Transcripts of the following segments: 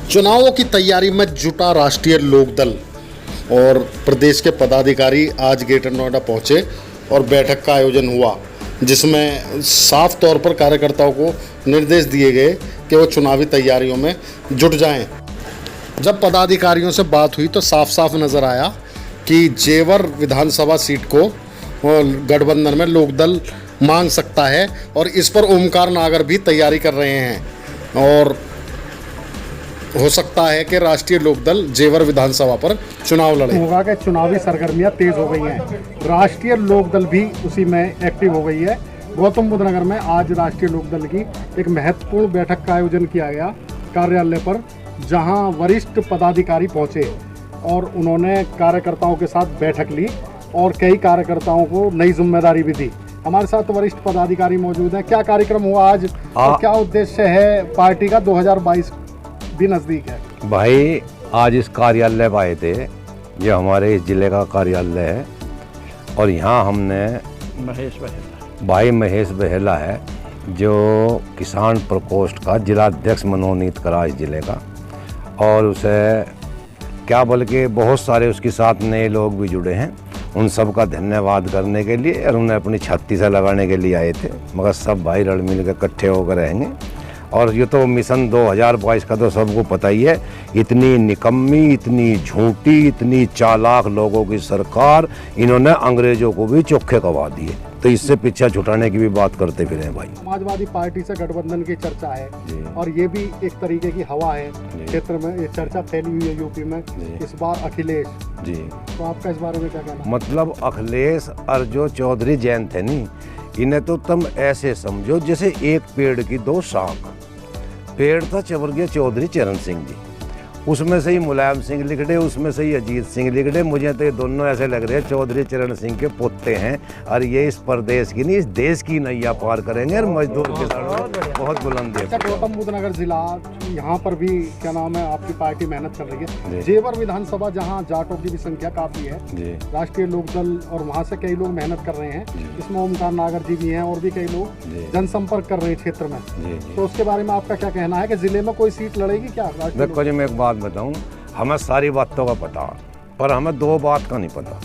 चुनावों की तैयारी में जुटा राष्ट्रीय लोकदल और प्रदेश के पदाधिकारी आज ग्रेटर नोएडा पहुंचे और बैठक का आयोजन हुआ, जिसमें साफ तौर पर कार्यकर्ताओं को निर्देश दिए गए कि वो चुनावी तैयारियों में जुट जाएं। जब पदाधिकारियों से बात हुई तो साफ साफ नज़र आया कि जेवर विधानसभा सीट को गठबंधन में लोकदल मांग सकता है और इस पर ओमकार नागर भी तैयारी कर रहे हैं और हो सकता है कि राष्ट्रीय लोकदल जेवर विधानसभा पर चुनाव लड़े। होगा कि चुनावी सरगर्मियां तेज हो गई हैं, राष्ट्रीय लोकदल भी उसी में एक्टिव हो गई है। गौतम बुद्ध नगर में आज राष्ट्रीय लोकदल की एक महत्वपूर्ण बैठक का आयोजन किया गया कार्यालय पर, जहां वरिष्ठ पदाधिकारी पहुंचे और उन्होंने कार्यकर्ताओं के साथ बैठक ली और कई कार्यकर्ताओं को नई जिम्मेदारी भी दी। हमारे साथ वरिष्ठ पदाधिकारी मौजूद हैं। क्या कार्यक्रम हुआ आज और क्या उद्देश्य है पार्टी का? 2022 भी नज़दीक है। भाई आज इस कार्यालय पर आए थे, ये हमारे इस जिले का कार्यालय है और यहाँ हमने महेश बहेला है जो किसान प्रकोष्ठ का जिलाध्यक्ष मनोनीत करा इस जिले का, और उसे क्या बल्कि बहुत सारे उसके साथ नए लोग भी जुड़े हैं। उन सब का धन्यवाद करने के लिए और उन्हें अपनी छाती से लगाने के लिए आए थे, मगर सब भाई रल मिल के इकट्ठे होकर रहेंगे। और ये तो मिशन 2022 का तो सबको पता ही है, इतनी निकम्मी, इतनी झूठी, इतनी चालाक लोगों की सरकार, इन्होंने अंग्रेजों को भी चोखे कवा दिए, तो इससे पीछे छुटाने की भी बात करते फिरे भाई। समाजवादी पार्टी से गठबंधन की चर्चा है और ये भी एक तरीके की हवा है क्षेत्र में, ये चर्चा फैली हुई है यूपी में इस बार अखिलेश जी। तो आपका इस बारे में क्या कहना? मतलब अखिलेश और जो चौधरी जैन थे नी, इन्हें तो तुम ऐसे समझो जैसे एक पेड़ की दो शाख। पेड़ था स्वर्गीय चौधरी चरण सिंह जी, उसमें से ही मुलायम सिंह लिखड़े, उसमें से ही अजीत सिंह लिखड़े। मुझे तो ये दोनों ऐसे लग रहे हैं चौधरी चरण सिंह के पोते हैं, और ये इस प्रदेश की नहीं इस देश की नैया पार करेंगे और मजदूर किसानों बहुत बुलंद है। गौतम बुद्ध नगर जिला, यहाँ पर भी क्या नाम है आपकी पार्टी मेहनत कर रही है। जेवर विधानसभा जहाँ जाटों की भी संख्या काफी है, राष्ट्रीय लोकदल और वहाँ से कई लोग मेहनत कर रहे हैं। इसमें ओमकार नागर जी भी हैं और भी कई लोग जनसंपर्क कर रहे हैं क्षेत्र में। तो उसके बारे में आपका क्या कहना है कि जिले में कोई सीट लड़ेगी क्या? देखो जी, मैं एक बात बताऊं, हमें सारी बातों का पता, पर हमें दो बात का नहीं पता।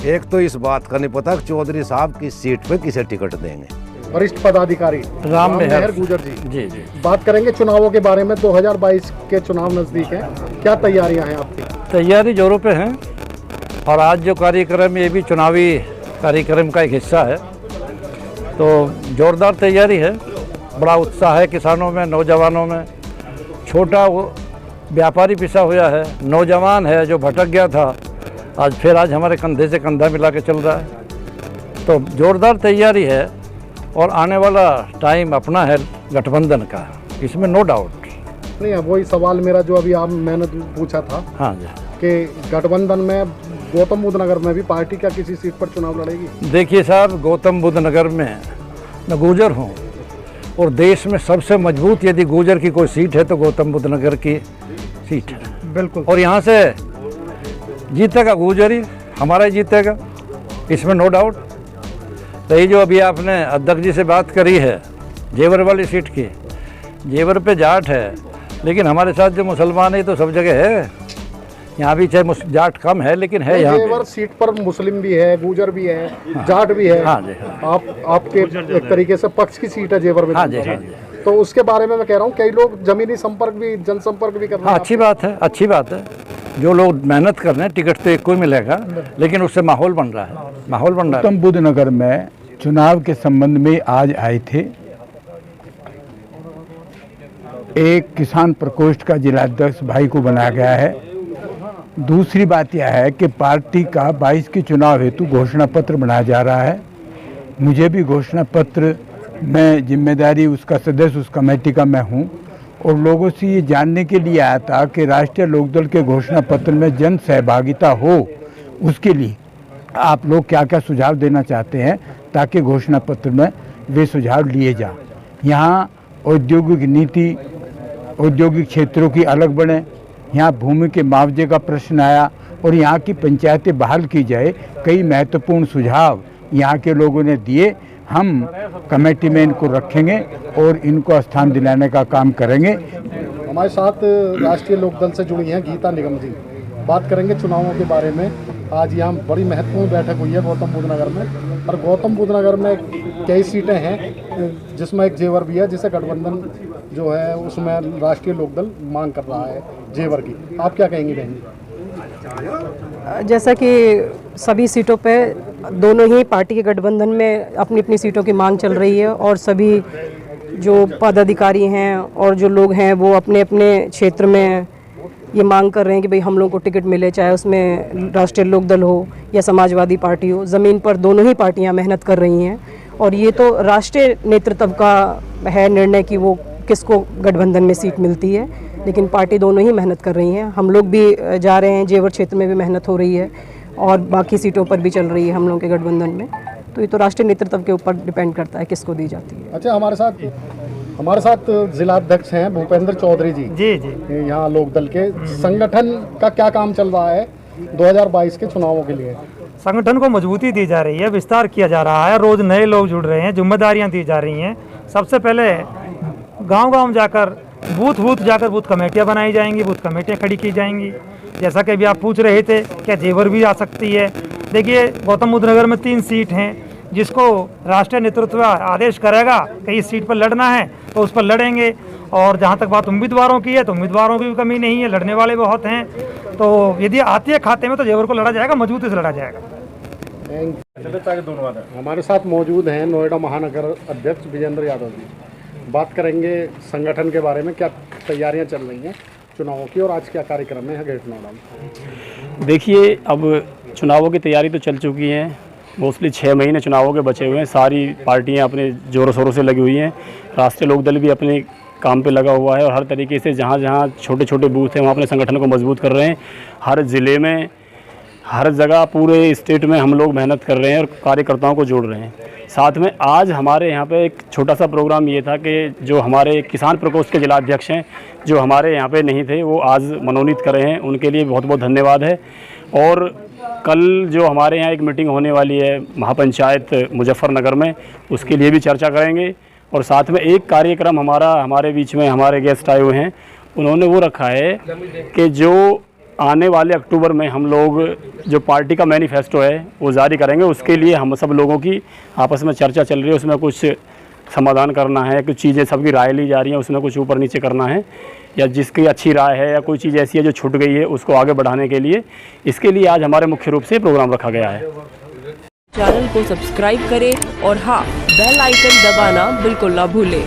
एक तो इस बात का नहीं पता कि चौधरी साहब किस सीट पे किसे टिकट देंगे। वरिष्ठ पदाधिकारी राम मेहर गुजर जी बात करेंगे चुनावों के बारे में। 2022 के चुनाव नजदीक है, क्या तैयारियां हैं आपकी? तैयारी जोरों पे हैं और आज जो कार्यक्रम, ये भी चुनावी कार्यक्रम का एक हिस्सा है, तो जोरदार तैयारी है। बड़ा उत्साह है किसानों में, नौजवानों में। छोटा वो व्यापारी पिसा हुआ है, नौजवान है जो भटक गया था, आज हमारे कंधे से कंधा मिला के चल रहा है। तो जोरदार तैयारी है और आने वाला टाइम अपना है गठबंधन का, इसमें नो डाउट नहीं है। वही सवाल मेरा जो अभी मैंने पूछा था, हाँ जी, कि गठबंधन में गौतम बुद्ध नगर में भी पार्टी क्या किसी सीट पर चुनाव लड़ेगी? देखिए साहब, गौतम बुद्ध नगर में मैं गुर्जर हूँ और देश में सबसे मजबूत यदि गुर्जर की कोई सीट है तो गौतम बुद्ध नगर की सीट है। बिल्कुल। और यहाँ से जीतेगा गुर्जर ही, हमारा ही जीतेगा, इसमें नो डाउट। तो ये जो अभी आपने अध्यक्ष जी से बात करी है जेवर वाली सीट की, जेवर पे जाट है, लेकिन हमारे साथ जो मुसलमान है तो सब जगह है। यहाँ भी चाहे जाट कम है लेकिन है यहाँ जेवर सीट पर मुस्लिम भी है, गुजर भी है, हाँ, जाट भी है। हाँ जी, हाँ। आपके एक तरीके से पक्ष की सीट है जेवर में। हाँ जी, हाँ जी। तो उसके बारे में मैं कह रहा हूँ, कई लोग जमीनी संपर्क भी, जनसंपर्क भी कर रहे हैं। हाँ, अच्छी बात है, अच्छी बात है। जो लोग मेहनत कर रहे हैं, टिकट तो एक को ही मिलेगा, लेकिन उससे माहौल बन रहा है, माहौल बन रहा है। गौतम बुद्ध नगर में चुनाव के संबंध में आज आए थे। एक किसान प्रकोष्ठ का जिलाध्यक्ष भाई को बनाया गया है। दूसरी बात यह है कि पार्टी का 22 के चुनाव हेतु घोषणा पत्र बनाया जा रहा है। मुझे भी घोषणा पत्र में जिम्मेदारी, उसका सदस्य उस कमेटी का मैं हूँ, और लोगों से ये जानने के लिए आया था कि राष्ट्रीय लोकदल के घोषणा पत्र में जन सहभागिता हो, उसके लिए आप लोग क्या क्या सुझाव देना चाहते हैं ताकि घोषणा पत्र में वे सुझाव लिए जाएं। यहाँ औद्योगिक नीति, औद्योगिक क्षेत्रों की अलग बने, यहाँ भूमि के मुआवजे का प्रश्न आया और यहाँ की पंचायतें बहाल की जाए। कई महत्वपूर्ण सुझाव यहाँ के लोगों ने दिए। हम कमेटी में इनको रखेंगे और इनको स्थान दिलाने का काम करेंगे। हमारे साथ राष्ट्रीय लोकदल से जुड़ी हैं गीता निगम जी। बात करेंगे चुनावों के बारे में। आज यहाँ बड़ी महत्वपूर्ण बैठक हुई है गौतम बुद्ध नगर में, और गौतम बुद्ध नगर में कई सीटें हैं जिसमें एक जेवर भी है, जिसे गठबंधन जो है उसमें राष्ट्रीय लोकदल मांग कर रहा है जेवर की। आप क्या कहेंगी बहन? जैसा कि सभी सीटों पे दोनों ही पार्टी के गठबंधन में अपनी अपनी सीटों की मांग चल रही है, और सभी जो पदाधिकारी हैं और जो लोग हैं वो अपने अपने क्षेत्र में ये मांग कर रहे हैं कि भाई हम लोगों को टिकट मिले, चाहे उसमें राष्ट्रीय लोकदल हो या समाजवादी पार्टी हो। ज़मीन पर दोनों ही पार्टियां मेहनत कर रही हैं, और ये तो राष्ट्रीय नेतृत्व का है निर्णय कि वो किसको गठबंधन में सीट मिलती है, लेकिन पार्टी दोनों ही मेहनत कर रही हैं। हम लोग भी जा रहे हैं, जेवर क्षेत्र में भी मेहनत हो रही है और बाकी सीटों पर भी चल रही है हम लोगों के गठबंधन में। तो ये तो राष्ट्रीय नेतृत्व के ऊपर डिपेंड करता है किसको दी जाती है। अच्छा, हमारे साथ जिलाध्यक्ष हैं भूपेंद्र चौधरी जी। जी यहाँ लोकदल के संगठन का क्या काम चल रहा है 2022 के चुनावों के लिए? संगठन को मजबूती दी जा रही है, विस्तार किया जा रहा है, रोज नए लोग जुड़ रहे हैं, जिम्मेदारियां दी जा रही हैं। सबसे पहले गांव-गांव जाकर बूथ जाकर बूथ कमेटियां बनाई जाएंगी, बूथ कमेटियां खड़ी की जाएंगी। जैसा कि अभी आप पूछ रहे थे क्या जेवर भी आ सकती है। देखिए, गौतम बुद्ध नगर में 3 सीट हैं, जिसको राष्ट्रीय नेतृत्व आदेश करेगा कि इस सीट पर लड़ना है तो उस पर लड़ेंगे। और जहां तक बात उम्मीदवारों की है तो उम्मीदवारों की भी कमी नहीं है, लड़ने वाले बहुत हैं। तो यदि आती है खाते में तो जेवर को लड़ा जाएगा, मजबूती से लड़ा जाएगा। हमारे साथ मौजूद हैं नोएडा महानगर अध्यक्ष विजेंद्र यादव जी। बात करेंगे संगठन के बारे में, क्या तैयारियां चल रही हैं चुनावों की और आज क्या कार्यक्रम है गेट नोएडा में? देखिए, अब चुनावों की तैयारी तो चल चुकी है। मोस्टली 6 महीने चुनावों के बचे हुए हैं। सारी पार्टियां अपने ज़ोरों शोरों से लगी हुई हैं। राष्ट्रीय लोकदल भी अपने काम पे लगा हुआ है और हर तरीके से जहां जहां छोटे छोटे बूथ हैं वहां अपने संगठन को मजबूत कर रहे हैं। हर ज़िले में, हर जगह, पूरे स्टेट में हम लोग मेहनत कर रहे हैं और कार्यकर्ताओं को जोड़ रहे हैं। साथ में आज हमारे यहाँ पे एक छोटा सा प्रोग्राम ये था कि जो हमारे किसान प्रकोष्ठ के जिलाध्यक्ष हैं, जो हमारे यहाँ पे नहीं थे, वो आज मनोनीत कर रहे हैं। उनके लिए बहुत बहुत धन्यवाद है। और कल जो हमारे यहाँ एक मीटिंग होने वाली है महापंचायत मुजफ्फरनगर में, उसके लिए भी चर्चा करेंगे। और साथ में एक कार्यक्रम हमारे बीच में हमारे गेस्ट आए हुए हैं, उन्होंने वो रखा है कि जो आने वाले अक्टूबर में हम लोग जो पार्टी का मैनिफेस्टो है वो जारी करेंगे। उसके लिए हम सब लोगों की आपस में चर्चा चल रही है, उसमें कुछ समाधान करना है, कुछ चीज़ें सबकी राय ली जा रही हैं, उसमें कुछ ऊपर नीचे करना है, या जिसकी अच्छी राय है या कोई चीज़ ऐसी है जो छूट गई है उसको आगे बढ़ाने के लिए। इसके लिए आज हमारे मुख्य रूप से प्रोग्राम रखा गया है। चैनल को सब्सक्राइब करें और हाँ, बेल आइकन दबाना बिल्कुल ना भूलें।